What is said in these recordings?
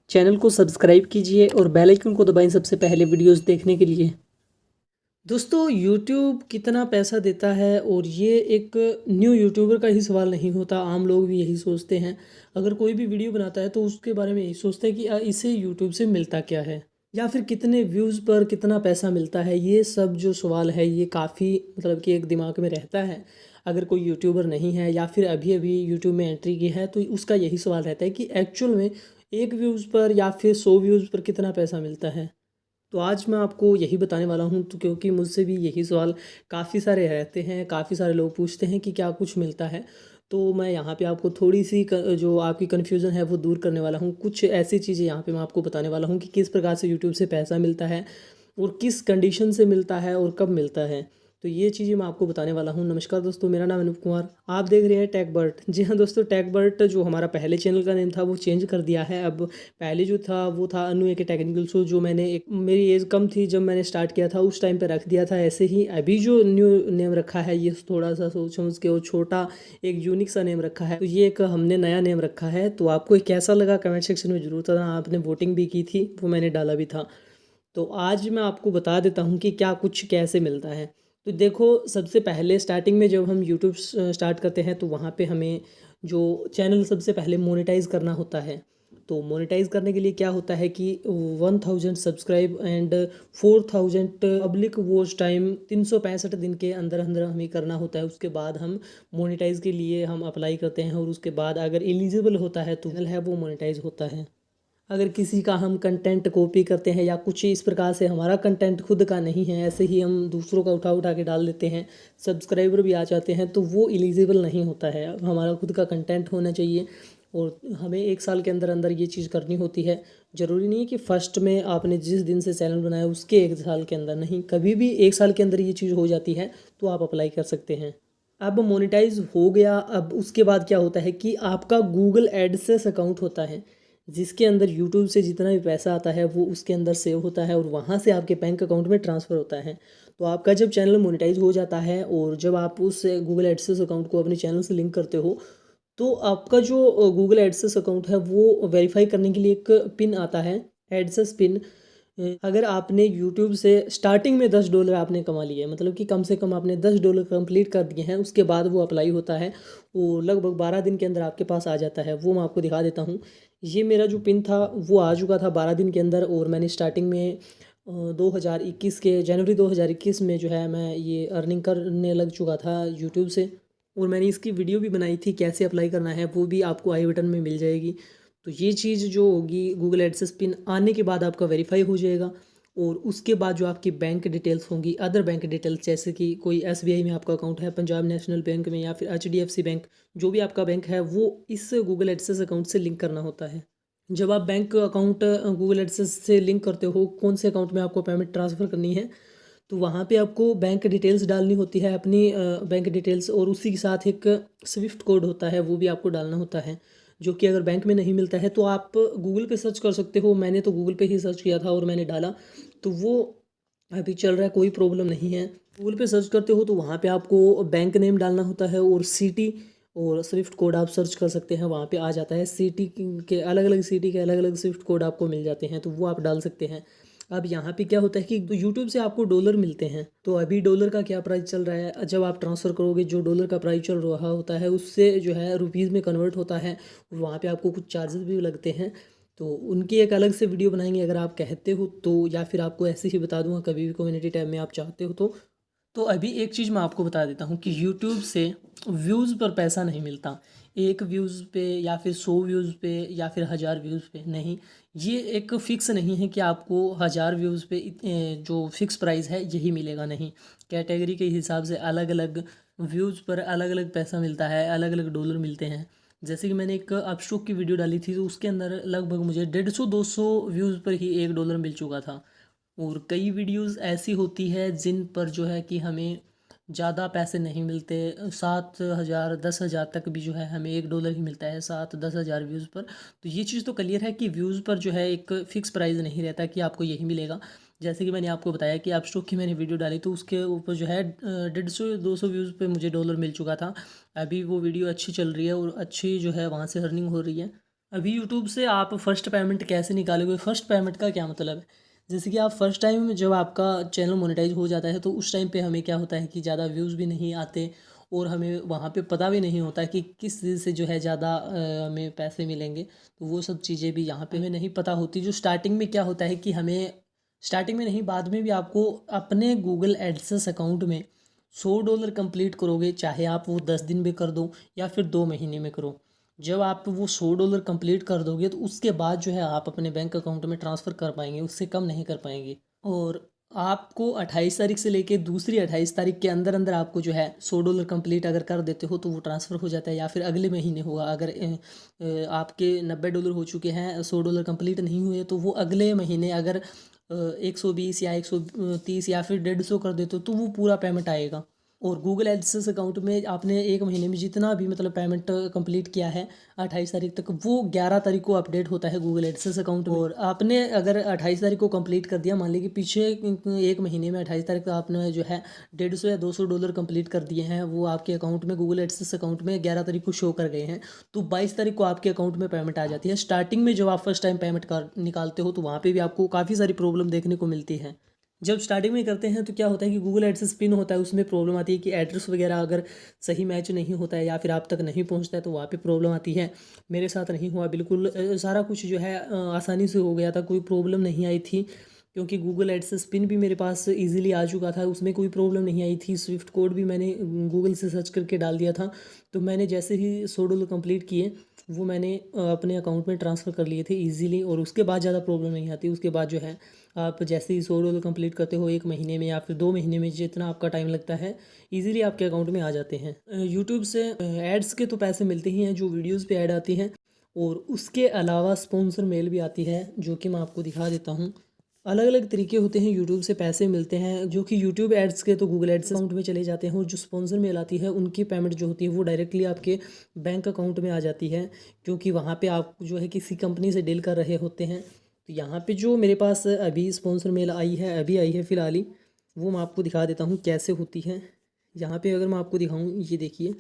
Channel को subscribe कीजिए और बेल आइकन को दबाएं सबसे पहले वीडियोस देखने के लिए। दोस्तों, यूट्यूब कितना पैसा देता है और ये एक न्यू यूट्यूबर का ही सवाल नहीं होता, आम लोग भी यही सोचते हैं। अगर कोई भी वीडियो बनाता है तो उसके बारे में यही सोचते हैं कि इसे यूट्यूब से मिलता क्या है, या फिर कितने व्यूज़ पर कितना पैसा मिलता है। ये सब जो सवाल है ये काफ़ी मतलब कि एक दिमाग में रहता है। अगर कोई यूट्यूबर नहीं है या फिर अभी अभी यूट्यूब में एंट्री की है तो उसका यही सवाल रहता है कि एक्चुअल में एक व्यूज़ पर या फिर 100 व्यूज़ पर कितना पैसा मिलता है। तो आज मैं आपको यही बताने वाला हूँ, तो क्योंकि मुझसे भी यही सवाल काफ़ी सारे रहते हैं, काफ़ी सारे लोग पूछते हैं कि क्या कुछ मिलता है। तो मैं यहाँ पे आपको थोड़ी सी जो आपकी कन्फ्यूज़न है वो दूर करने वाला हूँ। कुछ ऐसी चीज़ें यहाँ पे मैं आपको बताने वाला हूँ कि किस प्रकार से यूट्यूब से पैसा मिलता है और किस कंडीशन से मिलता है और कब मिलता है। तो ये चीज़ें मैं आपको बताने वाला हूँ। नमस्कार दोस्तों, मेरा नाम अनूप कुमार, आप देख रहे हैं टेकबर्ट। जी हाँ दोस्तों, टेकबर्ट जो हमारा पहले चैनल का नेम था वो चेंज कर दिया है। अब पहले जो था वो था अनु ए के टेक्निकल शो, जो मैंने एक मेरी एज कम थी जब मैंने स्टार्ट किया था उस टाइम पे रख दिया था। ऐसे ही अभी जो न्यू नेम रखा है ये थोड़ा सा सोच समझ के और छोटा एक यूनिक सा नेम रखा है। तो ये एक हमने नया नेम रखा है। तो आपको ये कैसा लगा कमेंट सेक्शन में जरूर बताना। आपने वोटिंग भी की थी, वो मैंने डाला भी था। तो आज मैं आपको बता देता हूँ कि क्या कुछ कैसे मिलता है। तो देखो, सबसे पहले स्टार्टिंग में जब हम यूट्यूब स्टार्ट करते हैं तो वहाँ पे हमें जो चैनल सबसे पहले मोनेटाइज करना होता है। तो मोनेटाइज करने के लिए क्या होता है कि 1000 subscribe and 4000 public watch time 365 दिन के अंदर अंदर हमें करना होता है। उसके बाद हम मोनेटाइज के लिए हम अप्लाई करते हैं और उसके बाद अगर एलिजिबल होता है तो चैनल है वो मोनेटाइज होता है। अगर किसी का हम कंटेंट कॉपी करते हैं या कुछ इस प्रकार से हमारा कंटेंट खुद का नहीं है, ऐसे ही हम दूसरों का उठा उठा के डाल देते हैं, सब्सक्राइबर भी आ जाते हैं, तो वो एलिजिबल नहीं होता है। हमारा खुद का कंटेंट होना चाहिए और हमें 1 साल के अंदर अंदर ये चीज़ करनी होती है। ज़रूरी नहीं है कि फ़र्स्ट में आपने जिस दिन से चैनल बनाया उसके 1 साल के अंदर, नहीं, कभी भी 1 साल के अंदर ये चीज़ हो जाती है तो आप अप्लाई कर सकते हैं। अब मोनेटाइज हो गया, अब उसके बाद क्या होता है कि आपका गूगल एडसेंस अकाउंट होता है जिसके अंदर यूट्यूब से जितना भी पैसा आता है वो उसके अंदर सेव होता है और वहाँ से आपके बैंक अकाउंट में ट्रांसफ़र होता है। तो आपका जब चैनल मोनेटाइज हो जाता है और जब आप उस गूगल एडसेंस अकाउंट को अपने चैनल से लिंक करते हो तो आपका जो गूगल एडसेंस अकाउंट है वो वेरीफाई करने के लिए एक पिन आता है, एडसेंस पिन। अगर आपने यूट्यूब से स्टार्टिंग में $10 आपने कमा लिए, मतलब कि कम से कम आपने $10 कंप्लीट कर दिए हैं, उसके बाद वो अप्लाई होता है। वो लगभग 12 दिन के अंदर आपके पास आ जाता है। वो मैं आपको दिखा देता हूँ। ये मेरा जो पिन था वो आ चुका था 12 दिन के अंदर और मैंने स्टार्टिंग में 2021 के जनवरी 2021 में जो है मैं ये अर्निंग करने लग चुका था यूट्यूब से। और मैंने इसकी वीडियो भी बनाई थी, कैसे अप्लाई करना है वो भी आपको आई बटन में मिल जाएगी। तो ये चीज़ जो होगी गूगल एडसेंस पिन आने के बाद आपका वेरीफाई हो जाएगा और उसके बाद जो आपकी बैंक डिटेल्स होंगी, अदर बैंक डिटेल्स, जैसे कि कोई एसबीआई में आपका अकाउंट है, पंजाब नेशनल बैंक में या फिर एचडीएफसी बैंक, जो भी आपका बैंक है वो इस गूगल एडसेंस अकाउंट से लिंक करना होता है। जब आप बैंक अकाउंट गूगल एडसेंस से लिंक करते हो, कौन से अकाउंट में आपको पेमेंट ट्रांसफ़र करनी है, तो वहाँ पे आपको बैंक डिटेल्स डालनी होती है, अपनी बैंक डिटेल्स, और उसी के साथ एक स्विफ्ट कोड होता है वो भी आपको डालना होता है, जो कि अगर बैंक में नहीं मिलता है तो आप गूगल पे सर्च कर सकते हो। मैंने तो गूगल पे ही सर्च किया था और मैंने डाला, तो वो अभी चल रहा है, कोई प्रॉब्लम नहीं है। गूगल पे सर्च करते हो तो वहाँ पे आपको बैंक नेम डालना होता है और सिटी और स्विफ्ट कोड आप सर्च कर सकते हैं, वहाँ पे आ जाता है। सिटी के अलग अलग, सिटी के अलग अलग स्विफ्ट कोड आपको मिल जाते हैं, तो वो आप डाल सकते हैं। अब यहाँ पे क्या होता है कि तो यूट्यूब से आपको डॉलर मिलते हैं। तो अभी डॉलर का क्या प्राइस चल रहा है, जब आप ट्रांसफ़र करोगे जो डॉलर का प्राइस चल रहा होता है उससे जो है रुपीज़ में कन्वर्ट होता है और वहाँ पे आपको कुछ चार्जेस भी लगते हैं। तो उनकी एक अलग से वीडियो बनाएंगे अगर आप कहते हो तो, या फिर आपको ऐसे ही बता दूंगा कभी भी कम्युनिटी टैब में आप चाहते हो तो। अभी एक चीज़ मैं आपको बता देता हूँ कि यूट्यूब से व्यूज़ पर पैसा नहीं मिलता। एक व्यूज़ पे या फिर 100 व्यूज़ पे या फिर 1000 व्यूज़ पे नहीं, ये एक फ़िक्स नहीं है कि आपको 1000 व्यूज़ पे जो फ़िक्स प्राइस है यही मिलेगा, नहीं। कैटेगरी के हिसाब से अलग अलग व्यूज़ पर अलग अलग पैसा मिलता है, अलग अलग डॉलर मिलते हैं। जैसे कि मैंने एक अपस्टॉक की वीडियो डाली थी तो उसके अंदर लगभग मुझे 150-200 व्यूज़ पर ही $1 मिल चुका था। और कई वीडियोस ऐसी होती है जिन पर जो है कि हमें ज़्यादा पैसे नहीं मिलते, 7,000 10,000 तक भी जो है हमें $1 ही मिलता है 7-10 हज़ार व्यूज़ पर। तो ये चीज़ तो क्लियर है कि व्यूज़ पर जो है एक फ़िक्स प्राइस नहीं रहता कि आपको यही मिलेगा। जैसे कि मैंने आपको बताया कि अपस्टॉक की मैंने वीडियो डाली तो उसके ऊपर जो है 150-200 व्यूज़ पे मुझे डॉलर मिल चुका था। अभी वो वीडियो अच्छी चल रही है और अच्छी जो है वहाँ से अर्निंग हो रही है। अभी यूट्यूब से आप फर्स्ट पेमेंट कैसे निकालोगे? फर्स्ट पेमेंट का क्या मतलब है? जैसे कि आप फर्स्ट टाइम जब आपका चैनल मोनेटाइज हो जाता है तो उस टाइम पे हमें क्या होता है कि ज़्यादा व्यूज़ भी नहीं आते और हमें वहाँ पे पता भी नहीं होता कि किस चीज़ से जो है ज़्यादा हमें पैसे मिलेंगे। तो वो सब चीज़ें भी यहाँ पे हमें नहीं पता होती। जो स्टार्टिंग में क्या होता है कि हमें स्टार्टिंग में नहीं, बाद में भी आपको अपने गूगल एडसेंस अकाउंट में $100 कंप्लीट करोगे, चाहे आप वो 10 दिन में कर दो या फिर 2 महीने में करो। जब आप वो $100 कंप्लीट कर दोगे तो उसके बाद जो है आप अपने बैंक अकाउंट में ट्रांसफ़र कर पाएंगे, उससे कम नहीं कर पाएंगे। और आपको 28 तारीख से लेके दूसरी 28 तारीख के अंदर अंदर आपको जो है $100 कंप्लीट अगर कर देते हो तो वो ट्रांसफ़र हो जाता है, या फिर अगले महीने होगा। अगर आपके $90 हो चुके हैं, $100 कंप्लीट नहीं हुए, तो वो अगले महीने अगर 120 या 130 या फिर 150 कर देते हो तो वो पूरा पेमेंट आएगा। और गूगल एडसेंस अकाउंट में आपने एक महीने में जितना भी मतलब पेमेंट कंप्लीट किया है 28 तारीख तक, वो 11 तारीख को अपडेट होता है गूगल एडसेंस अकाउंट में। और आपने अगर 28 तारीख को कंप्लीट कर दिया, मान लीजिए कि पीछे एक महीने में 28 तारीख को आपने जो है 150 या $200 कंप्लीट कर दिए हैं, वो आपके अकाउंट में गूगल एडसेंस अकाउंट में 11 तारीख को शो कर गए हैं, तो 22 तारीख को आपके अकाउंट में पेमेंट आ जाती है। स्टार्टिंग में जब आप फर्स्ट टाइम पेमेंट निकालते हो तो वहाँ पर भी आपको काफ़ी सारी प्रॉब्लम देखने को मिलती है। जब स्टार्टिंग में करते हैं तो क्या होता है कि गूगल एडसेंस पिन होता है, उसमें प्रॉब्लम आती है कि एड्रेस वगैरह अगर सही मैच नहीं होता है या फिर आप तक नहीं पहुंचता है तो वहाँ पे प्रॉब्लम आती है। मेरे साथ नहीं हुआ, बिल्कुल सारा कुछ जो है आसानी से हो गया था, कोई प्रॉब्लम नहीं आई थी, क्योंकि गूगल एडसेंस पिन भी मेरे पास इजीली आ चुका था, उसमें कोई प्रॉब्लम नहीं आई थी। स्विफ्ट कोड भी मैंने गूगल से सर्च करके डाल दिया था। तो मैंने जैसे ही $100 कंप्लीट किए वो मैंने अपने अकाउंट में ट्रांसफ़र कर लिए थे इजीली, और उसके बाद ज़्यादा प्रॉब्लम नहीं आती। उसके बाद जो है आप जैसे ही $100 कंप्लीट करते हो, एक महीने में या फिर 2 महीने में, जितना आपका टाइम लगता है, इजीली आपके अकाउंट में आ जाते हैं। यूट्यूब से एड्स के तो पैसे मिलते ही हैं जो वीडियोज़ पे ऐड आती हैं, और उसके अलावा स्पॉन्सर मेल भी आती है जो कि मैं आपको दिखा देता हूँ। अलग अलग तरीके होते हैं यूट्यूब से पैसे मिलते हैं, जो कि यूट्यूब एड्स के तो गूगल एड्स अकाउंट में चले जाते हैं, और जो स्पॉन्सर मेल आती है उनकी पेमेंट जो होती है वो डायरेक्टली आपके बैंक अकाउंट में आ जाती है, क्योंकि वहाँ पे आप जो है किसी कंपनी से डील कर रहे होते हैं। तो यहाँ पे जो मेरे पास अभी स्पॉन्सर मेल आई है, अभी आई है फ़िलहाल ही, वो मैं आपको दिखा देता हूँ कैसे होती है। यहाँ पे अगर मैं आपको दिखाऊँ, ये देखिए,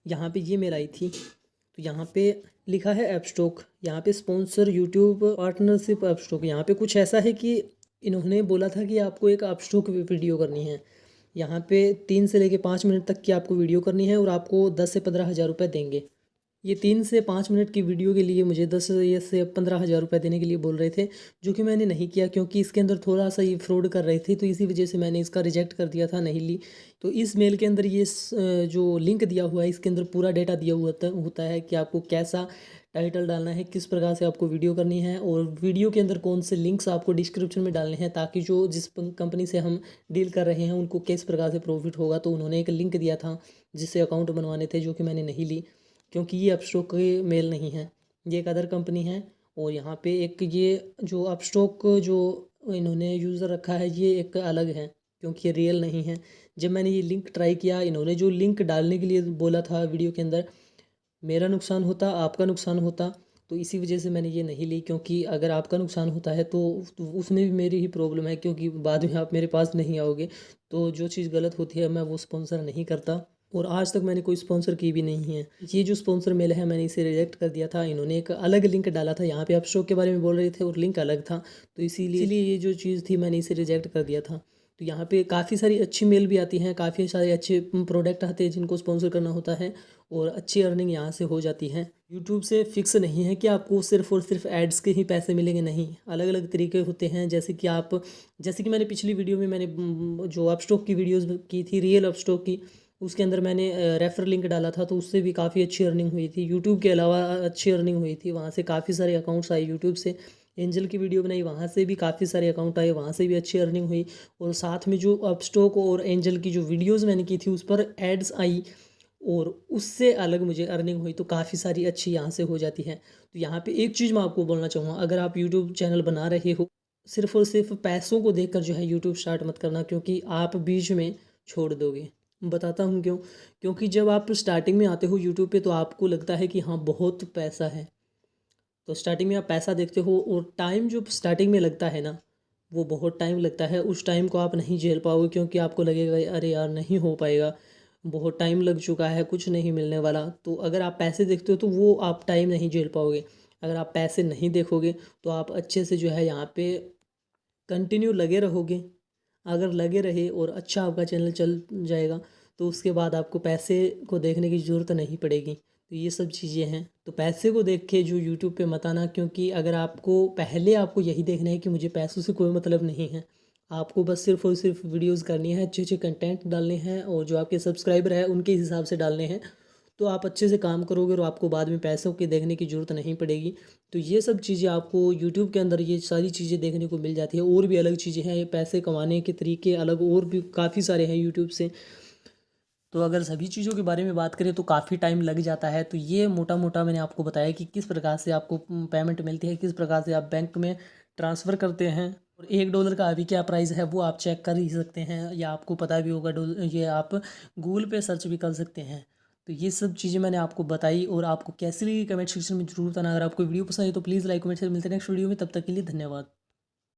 यहाँ पे ये मेल आई थी, तो यहाँ पे लिखा है ऐप स्टॉक, यहाँ पे sponsor YouTube partnership app stock. यहाँ पे कुछ ऐसा है कि इन्होंने बोला था कि आपको एक ऐप स्टॉक वीडियो करनी है। यहाँ पे 3 से लेके 5 मिनट तक की आपको वीडियो करनी है और आपको 10 से 15 हज़ार रुपये देंगे। ये 3 से 5 मिनट की वीडियो के लिए मुझे 10 से 15 हज़ार रुपये देने के लिए बोल रहे थे, जो कि मैंने नहीं किया, क्योंकि इसके अंदर थोड़ा सा ये फ्रॉड कर रहे थे, तो इसी वजह से मैंने इसका रिजेक्ट कर दिया था, नहीं ली। तो इस मेल के अंदर ये जो लिंक दिया हुआ है, इसके अंदर पूरा डेटा दिया हुआ होता है कि आपको कैसा टाइटल डालना है, किस प्रकार से आपको वीडियो करनी है, और वीडियो के अंदर कौन से लिंक्स आपको डिस्क्रिप्शन में डालने हैं, ताकि जो जिस कंपनी से हम डील कर रहे हैं उनको किस प्रकार से प्रॉफिट होगा। तो उन्होंने एक लिंक दिया था जिससे अकाउंट बनवाने थे, जो कि मैंने नहीं ली, क्योंकि ये अपस्टॉक के मेल नहीं है, ये एक अदर कंपनी है। और यहाँ पे एक ये जो अपस्टॉक जो इन्होंने यूज़र रखा है, ये एक अलग है, क्योंकि ये रियल नहीं है। जब मैंने ये लिंक ट्राई किया, इन्होंने जो लिंक डालने के लिए बोला था वीडियो के अंदर, मेरा नुकसान होता, आपका नुकसान होता, तो इसी वजह से मैंने ये नहीं ली। क्योंकि अगर आपका नुकसान होता है तो उसमें भी मेरी ही प्रॉब्लम है, क्योंकि बाद में आप मेरे पास नहीं आओगे। तो जो चीज़ गलत होती है मैं वो स्पॉन्सर नहीं करता, और आज तक मैंने कोई स्पॉन्सर की भी नहीं है। ये जो स्पॉन्सर मेल है, मैंने इसे रिजेक्ट कर दिया था। इन्होंने एक अलग लिंक डाला था, यहाँ पे आप शो के बारे में बोल रहे थे और लिंक अलग था, तो इसीलिए ये जो चीज़ थी मैंने इसे रिजेक्ट कर दिया था। तो यहाँ पे काफ़ी सारी अच्छी मेल भी आती हैं, काफ़ी सारे अच्छे प्रोडक्ट आते हैं जिनको स्पॉन्सर करना होता है, और अच्छी अर्निंग यहाँ से हो जाती है। यूट्यूब से फिक्स नहीं है कि आपको सिर्फ़ और सिर्फ एड्स के ही पैसे मिलेंगे, नहीं, अलग अलग तरीके होते हैं। जैसे कि मैंने पिछली वीडियो में मैंने जो अपस्टॉक की वीडियोस की थी, रियल अपस्टॉक की, उसके अंदर मैंने रेफर लिंक डाला था, तो उससे भी काफ़ी अच्छी अर्निंग हुई थी। यूट्यूब के अलावा अच्छी अर्निंग हुई थी, वहाँ से काफ़ी सारे अकाउंट्स आए यूट्यूब से। एंजल की वीडियो बनाई, वहाँ से भी काफ़ी सारे अकाउंट आए, वहाँ से भी अच्छी अर्निंग हुई। और साथ में जो अपस्टॉक और एंजल की जो वीडियोज़ मैंने की थी उस पर एड्स आई, और उससे अलग मुझे अर्निंग हुई, तो काफ़ी सारी अच्छी यहाँ से हो जाती है। तो यहाँ पे एक चीज़ मैं आपको बोलना चाहूँगा, अगर आप यूट्यूब चैनल बना रहे हो, सिर्फ़ और सिर्फ पैसों को देखकर जो है यूट्यूब स्टार्ट मत करना, क्योंकि आप बीच में छोड़ दोगे। बताता हूँ क्यों। क्योंकि जब आप स्टार्टिंग में आते हो यूट्यूब पे, तो आपको लगता है कि हाँ बहुत पैसा है, तो स्टार्टिंग में आप पैसा देखते हो, और टाइम जो स्टार्टिंग में लगता है ना, वो बहुत टाइम लगता है। उस टाइम को आप नहीं झेल पाओगे, क्योंकि आपको लगेगा अरे यार नहीं हो पाएगा, बहुत टाइम लग चुका है, कुछ नहीं मिलने वाला। तो अगर आप पैसे देखते हो तो वो आप टाइम नहीं झेल पाओगे। अगर आप पैसे नहीं देखोगे तो आप अच्छे से जो है यहाँ पे कंटिन्यू लगे रहोगे। अगर लगे रहे और अच्छा आपका चैनल चल जाएगा तो उसके बाद आपको पैसे को देखने की ज़रूरत नहीं पड़ेगी। तो ये सब चीज़ें हैं, तो पैसे को देख के जो यूट्यूब पे मत आना, क्योंकि अगर आपको यही देखना है कि मुझे पैसों से कोई मतलब नहीं है, आपको बस सिर्फ और सिर्फ वीडियोस करनी है, अच्छे अच्छे कंटेंट डालने हैं और जो आपके सब्सक्राइबर है उनके हिसाब से डालने हैं, तो आप अच्छे से काम करोगे और आपको बाद में पैसों के देखने की ज़रूरत नहीं पड़ेगी। तो ये सब चीज़ें आपको यूट्यूब के अंदर ये सारी चीज़ें देखने को मिल जाती है। और भी अलग चीज़ें हैं, पैसे कमाने के तरीके अलग और भी काफ़ी सारे हैं यूट्यूब से। तो अगर सभी चीज़ों के बारे में बात करें तो काफ़ी टाइम लग जाता है। तो ये मोटा मोटा मैंने आपको बताया कि किस प्रकार से आपको पेमेंट मिलती है, किस प्रकार से आप बैंक में ट्रांसफ़र करते हैं। और $1 का अभी क्या प्राइस है वो आप चेक कर ही सकते हैं, या आपको पता भी होगा, ये आप गूगल पे सर्च भी कर सकते हैं। तो ये सब चीज़ें मैंने आपको बताई, और आपको कैसी लगी कमेंट सेक्शन में जरूर बताना। अगर आपको वीडियो पसंद है तो प्लीज़ लाइक कमेंट से, मिलते हैं नेक्स्ट वीडियो में, तब तक के लिए धन्यवाद।